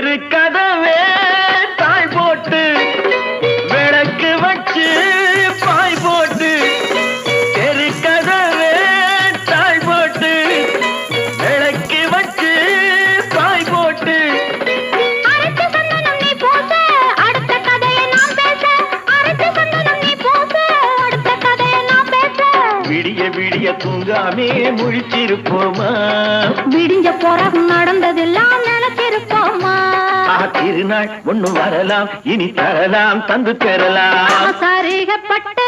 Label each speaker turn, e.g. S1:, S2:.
S1: கதவே தாய் போட்டு விளக்கு வச்சு பாய் போட்டு தெரு கதவே தாய் போட்டு விளக்கு வச்சு பாய் போட்டு விடிய விடிய தூங்காமே முழிச்சிருப்போமா
S2: விடிஞ்ச பிறகு நடந்ததெல்லாம் நினைச்சிருப்போமா
S1: திருநாள் ஒண்ணு வரலாம் இனி தரலாம் தந்து பெறலாம்
S2: சரிகப்பட்டு